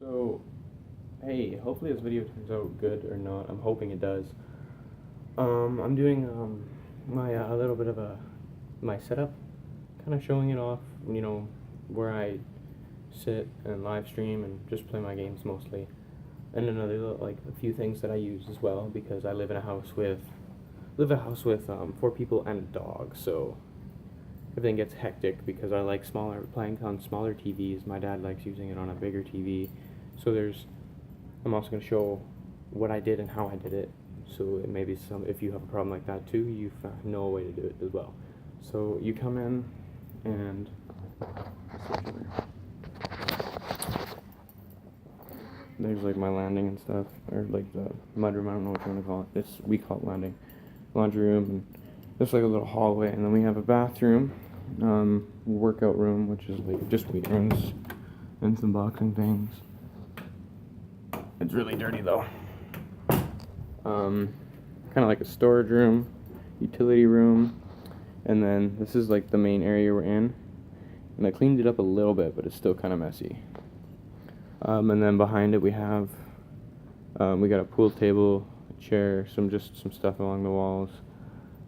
So, hey, hopefully this video turns out good or not. I'm hoping it does. I'm doing my a little bit of my setup, kind of showing it off. Where I sit and live stream and just play my games mostly, and another like a few things that I use as well because I live in a house with 4 people and a dog. So everything gets hectic because I like playing on smaller TVs. My dad likes using it on a bigger TV. So I'm also going to show what I did and how I did it. So maybe if you have a problem like that too, you know a way to do it as well. So you come in and there's like my landing and stuff, or like the mudroom. I don't know what you want to call it. We call it landing, laundry room, and there's like a little hallway, and then we have a bathroom, workout room, which is like just weight rooms and some boxing things. It's really dirty though. Kind of like a storage room, utility room, and then this is like the main area we're in. And I cleaned it up a little bit, but it's still kind of messy. And then behind it we have, we got a pool table, a chair, some stuff along the walls,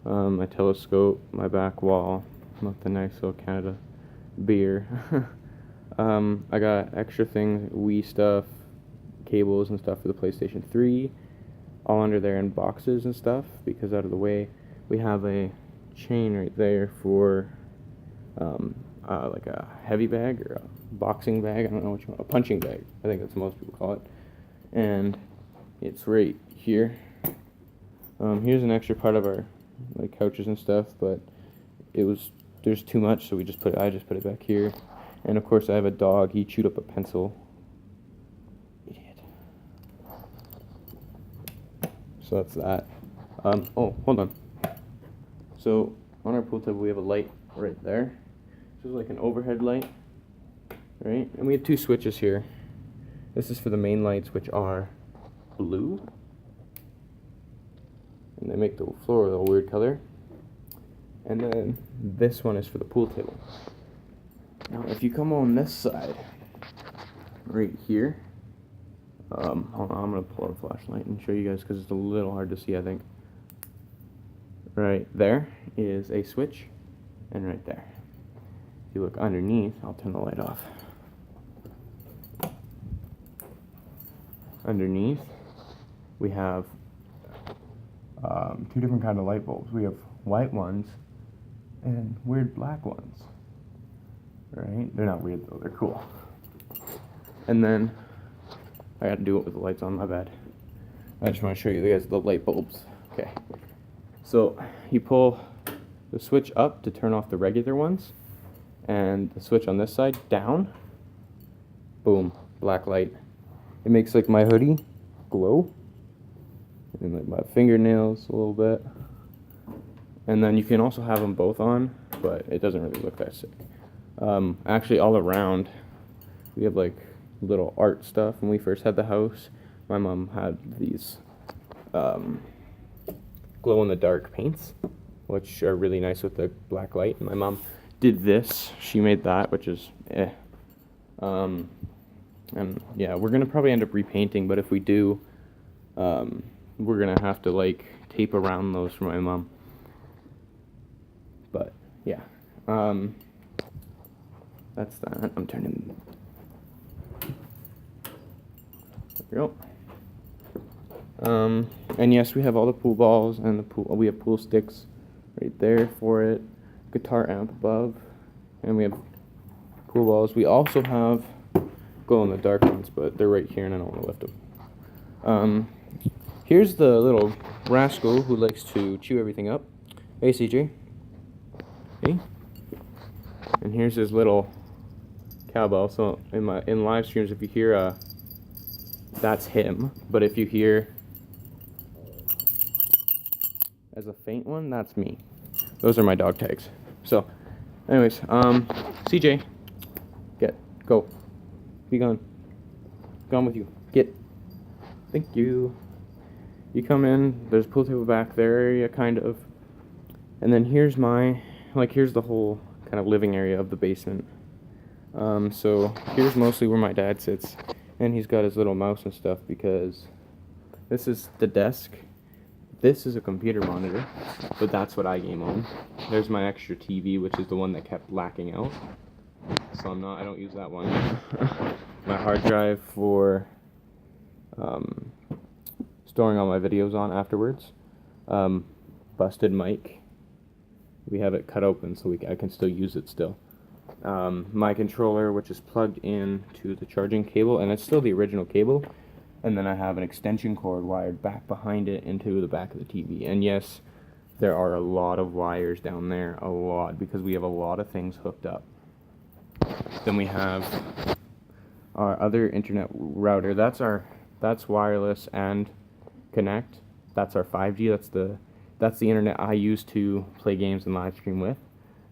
my telescope, my back wall, not the nice little Canada beer. I got extra things, Wii stuff, cables and stuff for the PlayStation 3, all under there in boxes and stuff, because out of the way we have a chain right there for like a heavy bag or a boxing bag, I don't know what you want, a punching bag, I think that's what most people call it, and it's right here. Here's an extra part of our like couches and stuff, but there's too much, so I just put it back here. And of course I have a dog, he chewed up a pencil. Idiot. So that's that. Oh, hold on. So on our pool table we have a light right there. This is like an overhead light, right? And we have 2 switches here. This is for the main lights, which are blue, and they make the floor a little weird color. And then this one is for the pool table. Now if you come on this side, right here, hold on, I'm going to pull out a flashlight and show you guys because it's a little hard to see, I think. Right there is a switch, and right there. If you look underneath, I'll turn the light off. Underneath, we have 2 different kind of light bulbs. We have white ones and weird black ones. Right? They're not weird though, they're cool. And then I gotta do it with the lights on, my bad. I just want to show you guys the light bulbs. Okay. So you pull the switch up to turn off the regular ones, and the switch on this side down. Boom, black light. It makes like my hoodie glow, and like my fingernails a little bit. And then you can also have them both on, but it doesn't really look that sick. Actually, all around, we have like little art stuff. When we first had the house, my mom had these glow-in-the-dark paints, which are really nice with the black light. And my mom did this. She made that, which is and yeah, we're gonna probably end up repainting, but if we do, we're gonna have to like tape around those for my mom. But yeah, that's that. I'm turning. There we go. And yes, we have all the pool balls and the pool. We have pool sticks right there for it. Guitar amp above, and we have pool balls. We also have glow-in-the-dark ones, but they're right here, and I don't want to lift them. Here's the little rascal who likes to chew everything up. Hey, CJ. Hey. And here's his little cowbell. So in live streams, if you hear that's him. But if you hear as a faint one, that's me. Those are my dog tags. So, anyways, CJ, go. Be gone. Gone with you. Get. Thank you. You come in, there's a pool table back there area, kind of. And then here's here's the whole kind of living area of the basement. So here's mostly where my dad sits. And he's got his little mouse and stuff because this is the desk. This is a computer monitor, but that's what I game on. There's my extra TV, which is the one that kept lacking out. So I don't use that one. My hard drive for storing all my videos on afterwards. Busted mic. We have it cut open so I can still use it still. My controller, which is plugged in to the charging cable, and it's still the original cable. And then I have an extension cord wired back behind it into the back of the TV. And yes, there are a lot of wires down there, a lot, because we have a lot of things hooked up. Then we have our other internet router. That's wireless and connect. That's our 5G. That's the internet I use to play games and live stream with.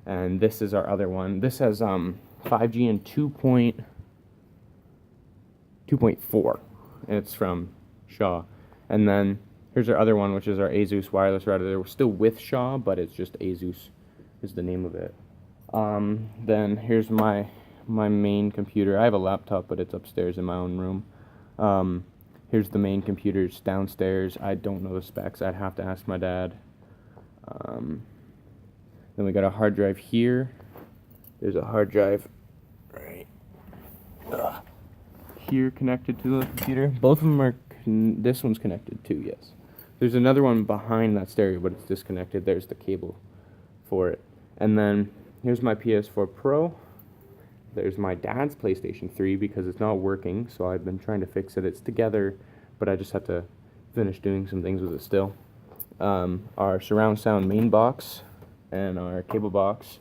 And this is our other one. This has 5G and 2.4. And it's from Shaw. And then here's our other one, which is our Asus wireless router. We're still with Shaw, but it's just Asus is the name of it. Then here's my main computer. I have a laptop, but it's upstairs in my own room. Here's the main computer. It's downstairs. I don't know the specs. I'd have to ask my dad. Then we got a hard drive here. There's a hard drive right here connected to the computer. Both of them are, this one's connected too, yes. There's another one behind that stereo, but it's disconnected. There's the cable for it. And then here's my PS4 Pro. There's my dad's PlayStation 3 because it's not working, so I've been trying to fix it. It's together, but I just have to finish doing some things with it still. Our surround sound main box and our cable box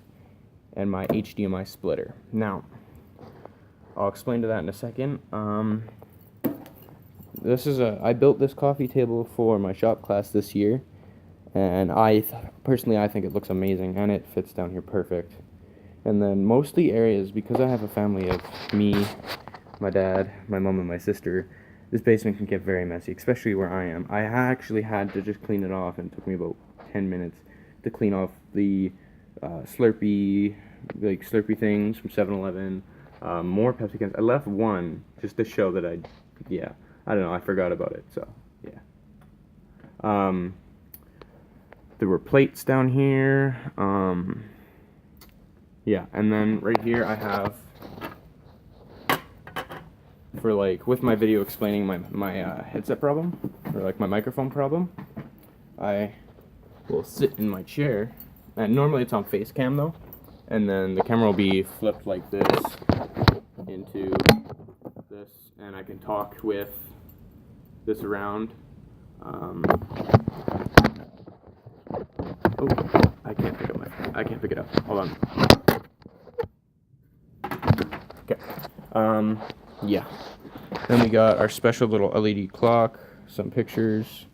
and my HDMI splitter. Now, I'll explain to that in a second. I built this coffee table for my shop class this year, and personally I think it looks amazing, and it fits down here perfect. And then mostly areas, because I have a family of me, my dad, my mom, and my sister, this basement can get very messy, especially where I am. I actually had to just clean it off, and it took me about 10 minutes to clean off the Slurpee things from 7-Eleven, more Pepsi cans. I left one just to show that I don't know, I forgot about it, so, yeah. There were plates down here, yeah, and then right here I have, for with my video explaining my headset problem, or my microphone problem, I will sit in my chair, and normally it's on face cam though, and then the camera will be flipped like this into this, and I can talk with this around. Oh, I can't pick it up. Hold on. Okay. Yeah. Then we got our special little LED clock, some pictures.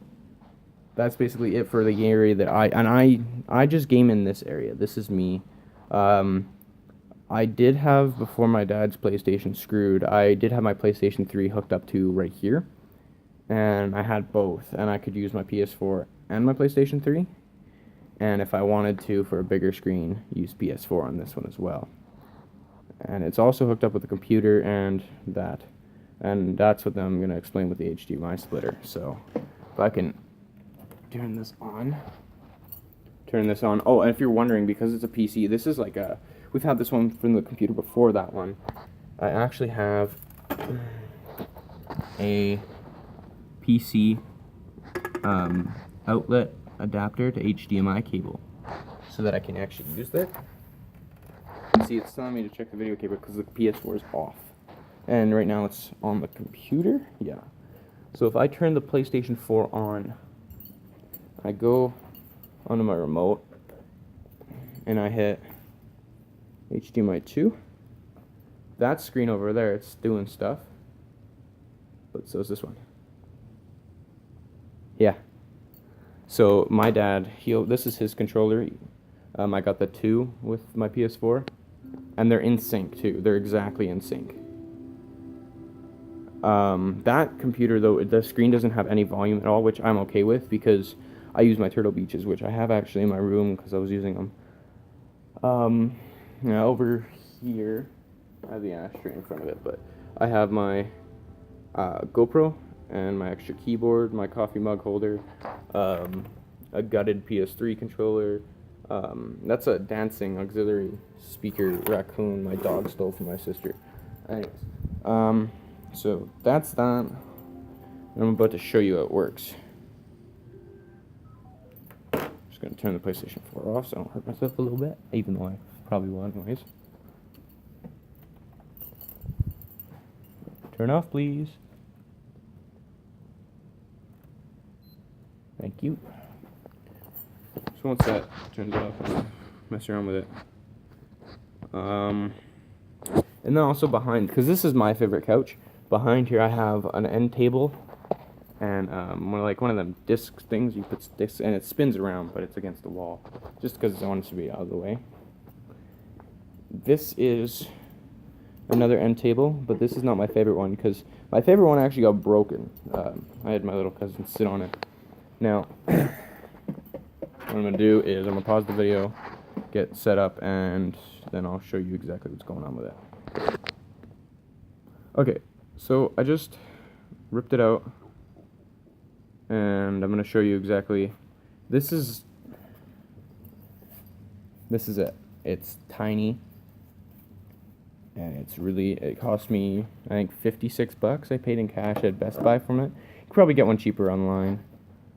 That's basically it for the area that I just game in this area. This is me. I did have, before my dad's PlayStation screwed, I did have my PlayStation 3 hooked up to right here. And I had both, and I could use my PS4 and my PlayStation 3. And if I wanted to, for a bigger screen, use PS4 on this one as well. And it's also hooked up with the computer and that. And that's what I'm going to explain with the HDMI splitter. So if I can turn this on. Oh, and if you're wondering, because it's a PC, this is we've had this one from the computer before that one. I actually have a PC outlet adapter to HDMI cable so that I can actually use that. See, it's telling me to check the video cable because the PS4 is off. And right now it's on the computer. Yeah. So if I turn the PlayStation 4 on, I go onto my remote and I hit HDMI 2. That screen over there, it's doing stuff. But so is this one. Yeah. So my dad, this is his controller. I got the 2 with my PS4. And they're in sync too. They're exactly in sync. That computer though, the screen doesn't have any volume at all, which I'm okay with because I use my Turtle Beaches, which I have actually in my room because I was using them. Over here, I have the ashtray in front of it, but I have my GoPro and my extra keyboard, my coffee mug holder, a gutted PS3 controller. That's a dancing auxiliary speaker raccoon my dog stole from my sister. Anyways, so that's that. I'm about to show you how it works. Just gonna turn the PlayStation 4 off so I don't hurt myself a little bit, even though I probably will anyways. Turn off, please. Thank you. So once that turns off, I'll mess around with it. And then also behind, because this is my favorite couch, behind here I have an end table and one of them disc things you put discs, and it spins around, but it's against the wall, just because I want it to be out of the way. This is another end table, but this is not my favorite one, because my favorite one actually got broken. I had my little cousin sit on it. Now, what I'm going to do is I'm going to pause the video, get set up, and then I'll show you exactly what's going on with it. Okay, so I just ripped it out, and I'm going to show you exactly. This is it. It's tiny, and it cost me, I think, $56 I paid in cash at Best Buy from it. You could probably get one cheaper online.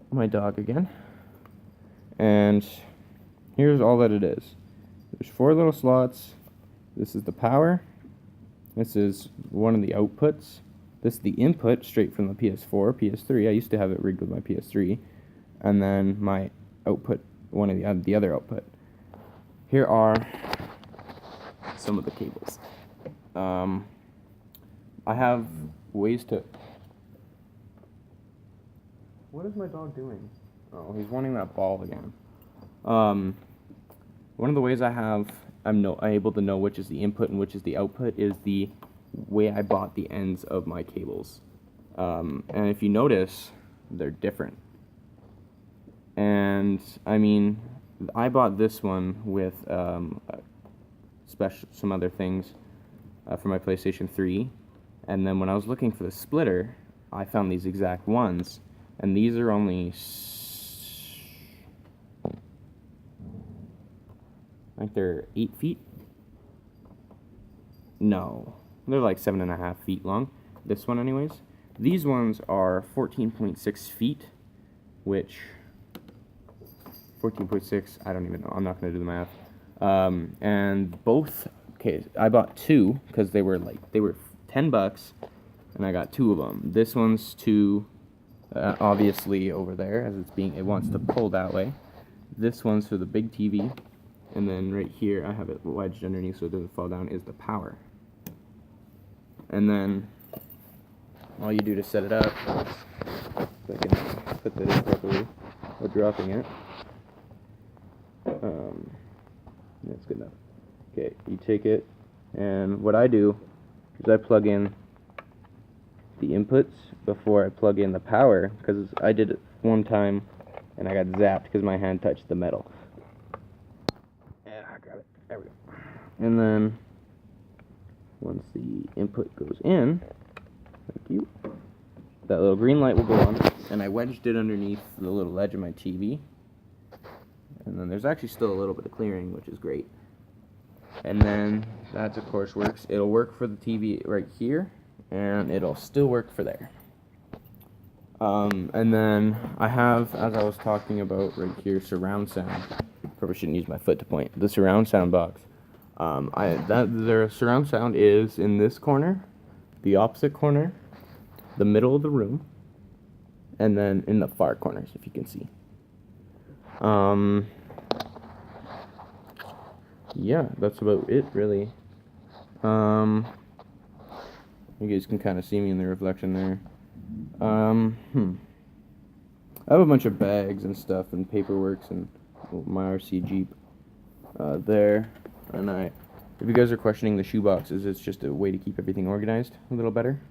My dog again. And here's all that it is. There's 4 little slots. This is the power. This is one of the outputs. This is the input straight from the PS4, PS3. I used to have it rigged with my PS3. And then my output, one of the other output. Here are some of the cables. I have ways to... What is my dog doing? Oh, he's wanting that ball again. One of the ways I'm able to know which is the input and which is the output is the way I bought the ends of my cables. And if you notice, they're different. And, I mean, I bought this one with some other things for my PlayStation 3. And then when I was looking for the splitter, I found these exact ones. And these are only, I think they're 8 feet. No, they're like 7.5 feet long. This one anyways. These ones are 14.6 feet, which, 14.6, I don't even know. I'm not going to do the math. And both, okay, I bought 2 because they were $10, and I got 2 of them. This one's to... obviously over there, as it wants to pull that way. This one's for the big TV, and then right here I have it wedged underneath so it doesn't fall down is the power. And then all you do to set it up, if I can put that in properly without dropping it. That's good enough. Okay, you take it, and what I do is I plug in the inputs before I plug in the power, because I did it one time and I got zapped because my hand touched the metal. Yeah, I got it. There we go. And then once the input goes in, thank you, that little green light will go on, and I wedged it underneath the little ledge of my TV. And then there's actually still a little bit of clearing, which is great. And then that, of course, works. It'll work for the TV right here, and it'll still work for there. And then I have, as I was talking about right here, surround sound. Probably shouldn't use my foot to point. The surround sound box. The surround sound is in this corner, the opposite corner, the middle of the room, and then in the far corners, if you can see. Yeah, that's about it, really. You guys can kind of see me in the reflection there. I have a bunch of bags and stuff and paperworks and my RC Jeep there. And if you guys are questioning the shoe boxes, it's just a way to keep everything organized a little better.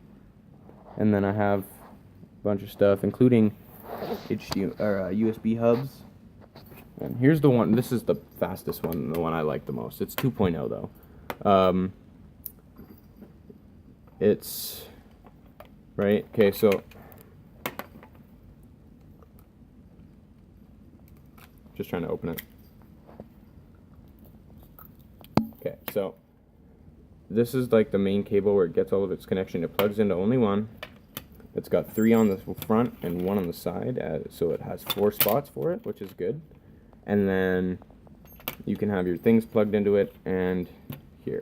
And then I have a bunch of stuff, including USB hubs. And here's the one. This is the fastest one, the one I like the most. It's 2.0 though. It's right? Okay, so just trying to open it. Okay, so this is like the main cable where it gets all of its connection. It plugs into only one. It's got 3 on the front and 1 on the side, so it has 4 spots for it, which is good. And then you can have your things plugged into it and here.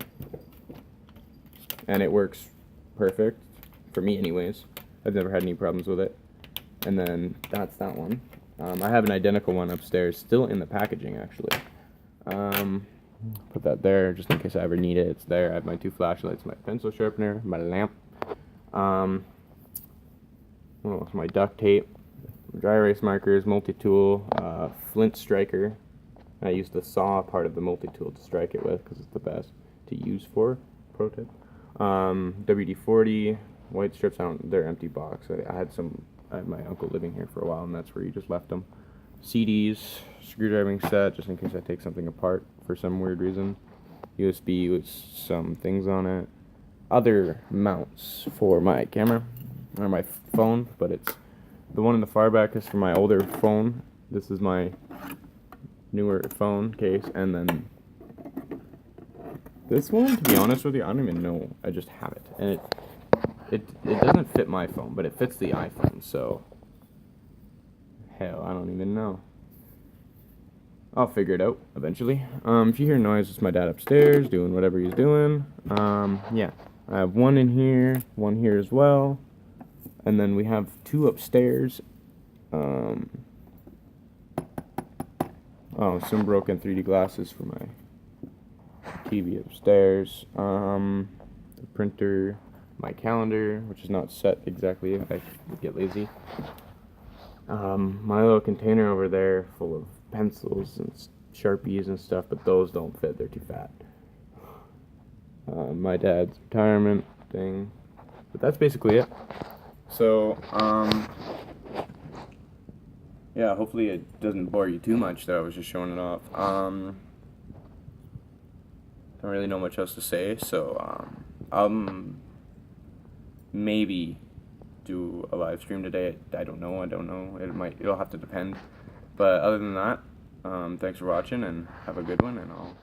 And it works perfect, for me anyways. I've never had any problems with it. And then that's that one. I have an identical one upstairs, still in the packaging actually. Put that there just in case I ever need it. It's there. I have my 2 flashlights, my pencil sharpener, my lamp. What else? My duct tape, dry erase markers, multi-tool, flint striker. I use the saw part of the multi-tool to strike it with because it's the best to use for. Pro tip. WD-40, white strips. They're empty box. I had my uncle living here for a while, and that's where he just left them. CDs, screwdriving set, just in case I take something apart for some weird reason. USB with some things on it. Other mounts for my camera or my phone, but it's the one in the far back is for my older phone. This is my newer phone case, and then this one, to be honest with you, I don't even know. I just have it, and it doesn't fit my phone, but it fits the iPhone. So hell, I don't even know. I'll figure it out eventually. If you hear noise, it's my dad upstairs doing whatever he's doing. Yeah, I have one in here, one here as well, and then we have 2 upstairs. Some broken 3D glasses for my TV upstairs. The printer, my calendar, which is not set exactly. I get lazy. My little container over there full of pencils and Sharpies and stuff, but those don't fit. They're too fat. My dad's retirement thing. But that's basically it. So, yeah, hopefully it doesn't bore you too much that I was just showing it off. Don't really know much else to say, so maybe do a live stream today. I don't know. It'll have to depend. But other than that, thanks for watching and have a good one, and I'll